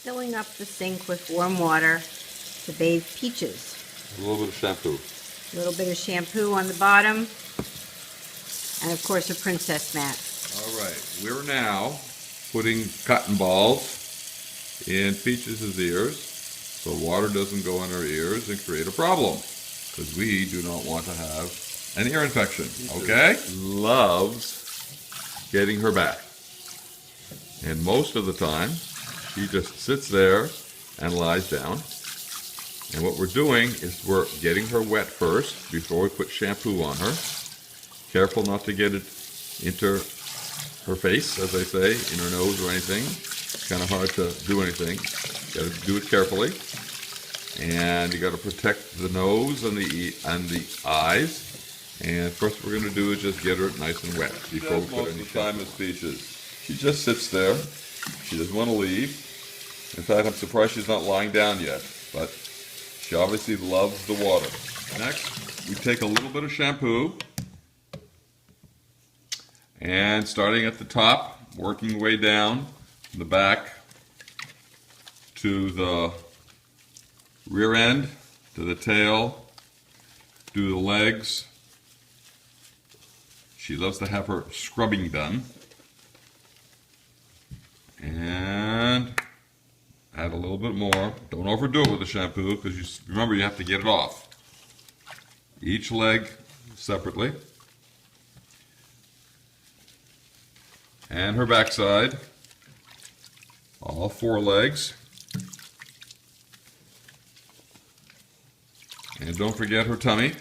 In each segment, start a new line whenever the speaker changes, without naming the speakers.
Filling up the sink with warm water to bathe Peaches.
A little bit of shampoo.
A little bit of shampoo on the bottom, and of course a princess mat.
All right, we're now putting cotton balls in Peaches' ears so water doesn't go in her ears and create a problem, because we do not want to have an ear infection, okay? Loves getting her back. And most of the time, she just sits there and lies down. And what we're doing is we're getting her wet first before we put shampoo on her. Careful not to get it into her face, as I say, in her nose or anything. It's kind of hard to do anything. You got to do it carefully. And you got to protect the nose and the eyes. And first what we're going to do is just get her nice and wet before we put any shampoo. Most of the time is Peaches. She just sits there. She doesn't want to leave. In fact, I'm surprised she's not lying down yet, but she obviously loves the water. Next, we take a little bit of shampoo, and starting at the top, working way down from the back to the rear end, to the tail, to the legs. She loves to have her scrubbing done. And add a little bit more. Don't overdo it with the shampoo, because remember you have to get it off. Each leg separately. And her backside. All four legs. And don't forget her tummy.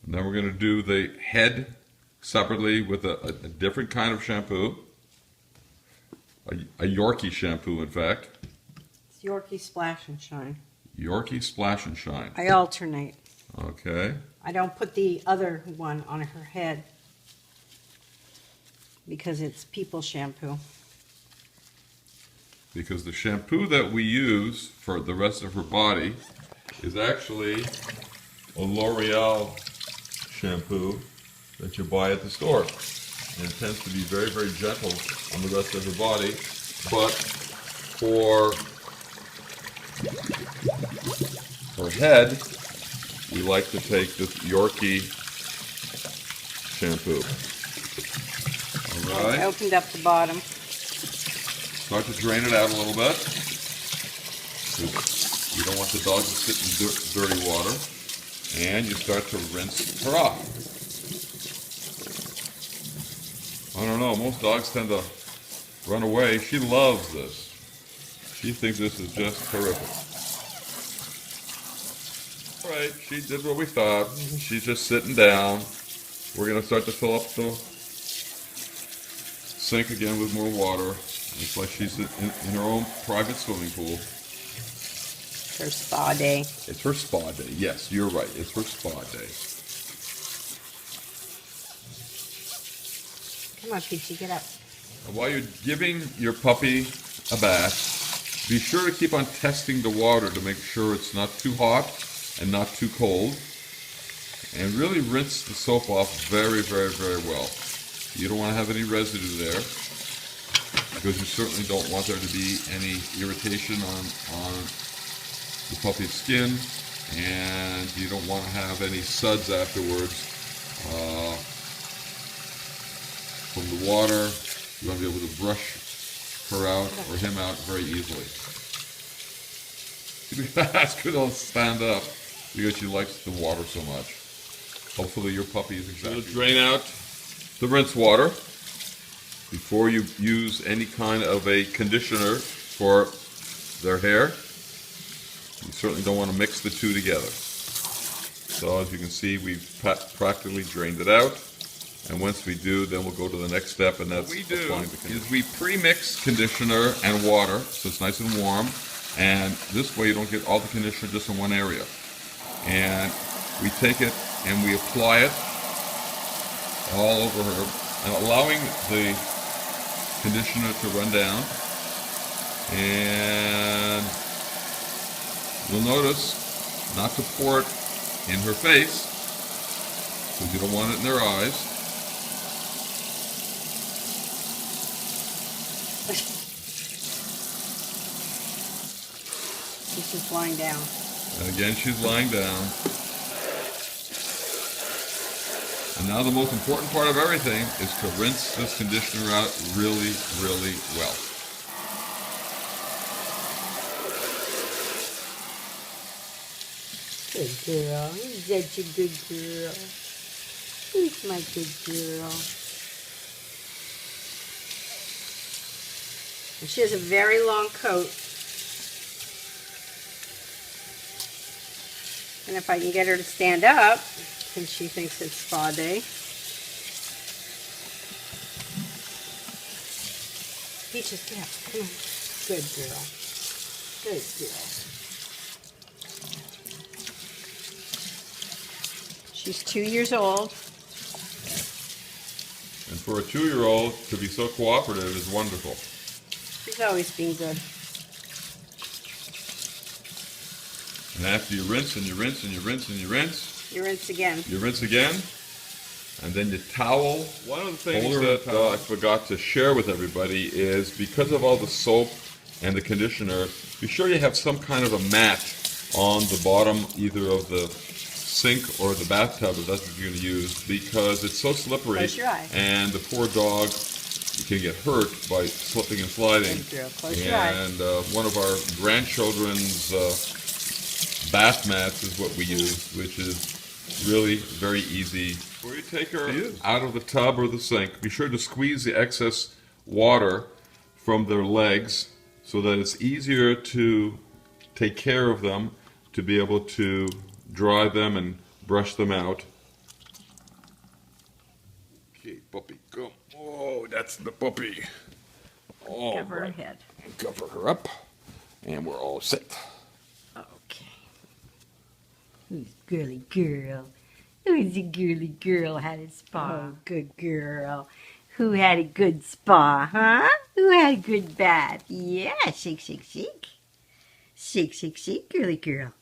And then we're going to do the head separately with a different kind of shampoo. A Yorkie shampoo, in fact.
It's Yorkie Splash and Shine.
Yorkie Splash and Shine.
I alternate.
Okay.
I don't put the other one on her head because it's people shampoo.
Because the shampoo that we use for the rest of her body is actually a L'Oreal shampoo that you buy at the store. And it tends to be very, very gentle on the rest of her body. But for her head, we like to take this Yorkie shampoo. All right.
I opened up the bottom.
Start to drain it out a little bit. You don't want the dog to sit in dirty water. And you start to rinse her off. I don't know, most dogs tend to run away. She loves this. She thinks this is just terrific. All right, she did what we thought. She's just sitting down. We're going to start to fill up the sink again with more water. It's like she's in her own private swimming pool.
It's her spa day.
It's her spa day. Yes, you're right. It's her spa day.
Come on, Peachy, get up.
And while you're giving your puppy a bath, be sure to keep on testing the water to make sure it's not too hot and not too cold. And really rinse the soap off very, very, very well. You don't want to have any residue there, because you certainly don't want there to be any irritation on the puppy's skin, and you don't want to have any suds afterwards from the water. You want to be able to brush her out or him out very easily. That's good. I'll stand up because she likes the water so much. Hopefully your puppy is exactly. So drain out the rinse water before you use any kind of a conditioner for their hair. You certainly don't want to mix the two together. So as you can see, we've practically drained it out. And once we do, then we'll go to the next step, and that's applying the conditioner. Is we pre-mix conditioner and water, so it's nice and warm. And this way you don't get all the conditioner just in one area. And we take it and we apply it all over her, and allowing the conditioner to run down. And you'll notice not to pour it in her face, because you don't want it in their eyes.
she's just lying down.
And again, she's lying down. And now the most important part of everything is to rinse this conditioner out really, really well.
Good girl. Who's such a good girl? Who's my good girl? And she has a very long coat. And if I can get her to stand up, since she thinks it's spa day. Peaches, get up. Come on. Good girl. Good girl. She's 2 years old.
And for a 2-year-old to be so cooperative is wonderful.
She's always been good.
And after you rinse and you rinse and you rinse and you rinse,
You rinse again.
you rinse again, and then you towel. One of the things that I forgot to share with everybody is because of all the soap and the conditioner, be sure you have some kind of a mat on the bottom either of the sink or the bathtub if that's what you're going to use, because it's so slippery.
Close your eye.
And the poor dog can get hurt by slipping and sliding.
Good girl. Close your eye.
And one of our grandchildren's bath mats is what we use, which is really very easy. Before you take her out of the tub or the sink, be sure to squeeze the excess water from their legs so that it's easier to take care of them, to be able to dry them and brush them out. Okay, puppy, come. Oh, that's the puppy. Oh,
Cover her head.
cover her up, and we're all set.
Okay. Who's girly girl? Who's a girly girl had a spa? Oh, good girl. Who had a good spa, huh? Who had a good bath? Yeah, shake, shake, shake. Shake, shake, shake, girly girl.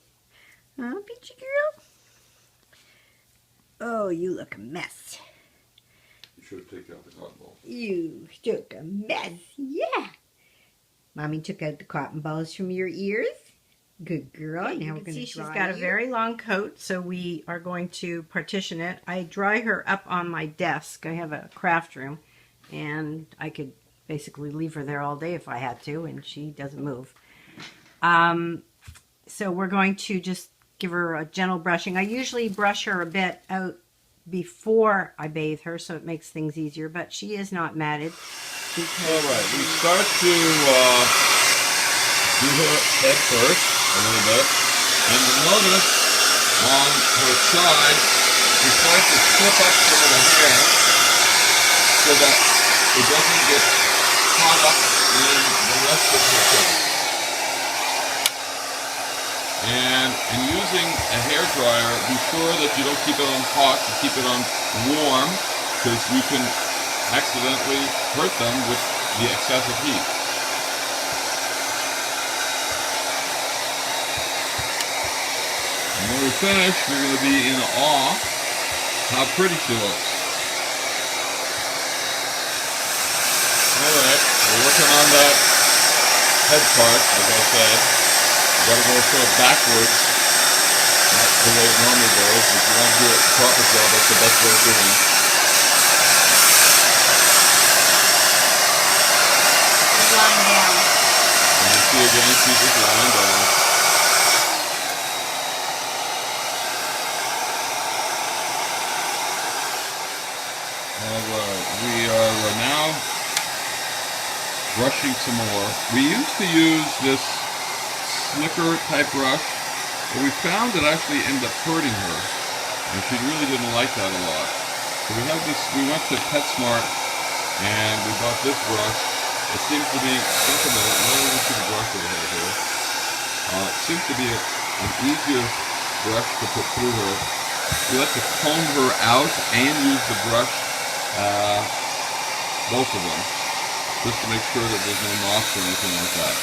Huh, Peachy girl? Oh, you look a mess.
You should have taken out the cotton balls.
You took a mess, yeah. Mommy took out the cotton balls from your ears. Good girl.
Okay,
now
you
we're
can
going
see
to
she's
dry
got a
you.
very long coat, so we are going to partition it. I dry her up on my desk. I have a craft room, and I could basically leave her there all day if I had to, and she doesn't move. So we're going to just give her a gentle brushing. I usually brush her a bit out before I bathe her, so it makes things easier, but she is not matted.
All right, we start to do her head first, a little bit, and you'll notice on her side, we try to slip up some of the hair so that it doesn't get caught up in the rest of her face. And in using a hair dryer, be sure that you don't keep it on hot, you keep it on warm, because you can accidentally hurt them with the excessive heat. And when we're finished, you're going to be in awe how pretty she looks. Alright, we're working on that head part, as I said. You got to go sort of backwards, not the way it normally goes. If you want to do it the proper job, that's the best way of doing it.
She's lying down.
And you see again, she's just lying down. Alright, we are now brushing some more. We used to use this slicker type brush, but we found it actually ended up hurting her, and she really didn't like that a lot. So we have this, we went to PetSmart and we bought this brush. It seems to be, think of it, let me see the brush over here. It seems to be an easier brush to put through her. We like to comb her out and use the brush, both of them, just to make sure that there's no knots or anything like that.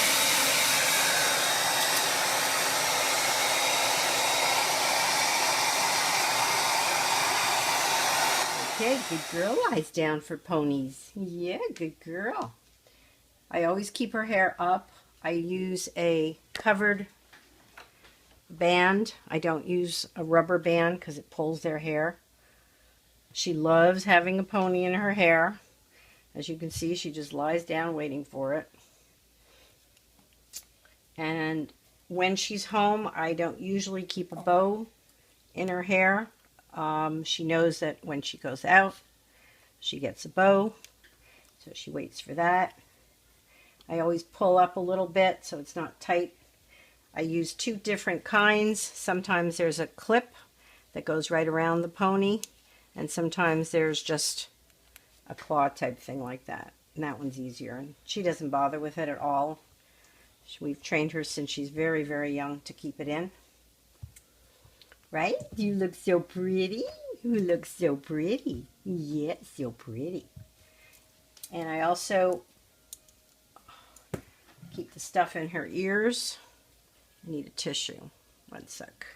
Okay, good girl lies down for ponies. Yeah, good girl. I always keep her hair up. I use a covered band. I don't use a rubber band because it pulls their hair. She loves having a pony in her hair. As you can see, she just lies down waiting for it. And when she's home, I don't usually keep a bow in her hair. She knows that when she goes out, she gets a bow. So she waits for that. I always pull up a little bit so it's not tight. I use two different kinds. Sometimes there's a clip that goes right around the pony, and sometimes there's just a claw type thing like that. And that one's easier. And she doesn't bother with it at all. We've trained her since she's very, very young to keep it in. Right? You look so pretty. You look so pretty. Yeah, so pretty. And I also keep the stuff in her ears. I need a tissue. One sec.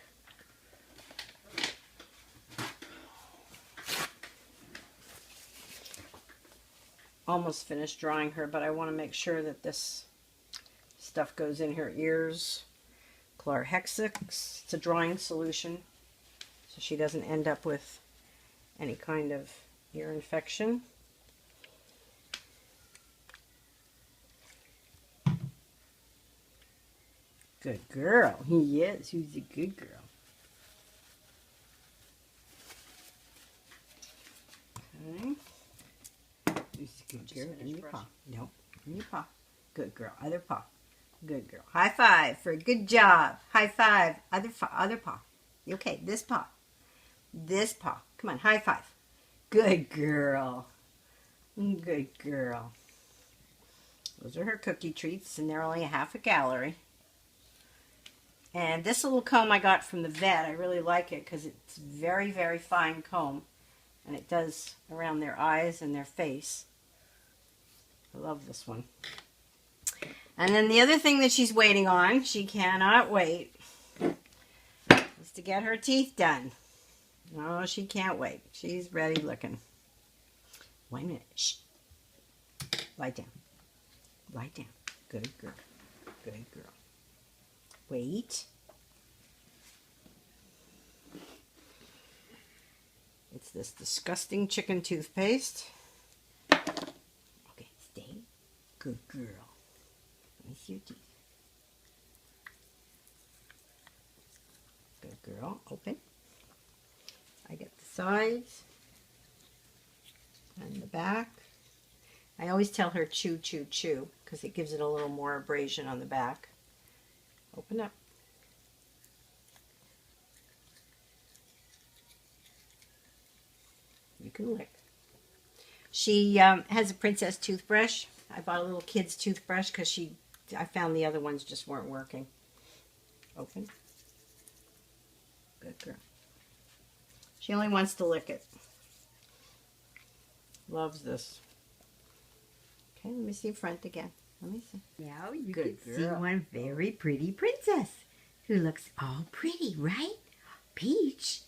Almost finished drying her, but I want to make sure that this stuff goes in her ears. Chlorhexidine, it's a drying solution, so she doesn't end up with any kind of ear infection. Good girl. Yes, who's a good girl. Okay. Who's a good girl? In your paw. No, in your paw. Good girl. Other paw. Good girl. High five for a good job. High five. Other paw. Okay, this paw. This paw. Come on, high five. Good girl. Good girl. Those are her cookie treats, and they're only a half a calorie. And this little comb I got from the vet, I really like it because it's very, very fine comb. And it does around their eyes and their face. I love this one. And then the other thing that she's waiting on, she cannot wait, is to get her teeth done. Oh, she can't wait. She's ready looking. Wait a minute. Shh. Lie down. Lie down. Good girl. Good girl. Wait. It's this disgusting chicken toothpaste. Okay, stay. Good girl. Let me see your teeth. Good girl. Open. I get the sides and the back. I always tell her chew, chew, chew because it gives it a little more abrasion on the back. Open up. You can lick. She has a princess toothbrush. I bought a little kid's toothbrush because I found the other ones just weren't working. Open. Good girl. She only wants to lick it. Loves this. Okay, let me see front again. Let me see.
Now you
Good
can see
girl.
one very pretty princess who looks all pretty, right? Peaches.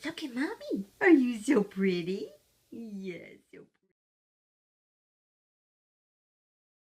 Look at Mommy. Are you so pretty? Yes, so pretty.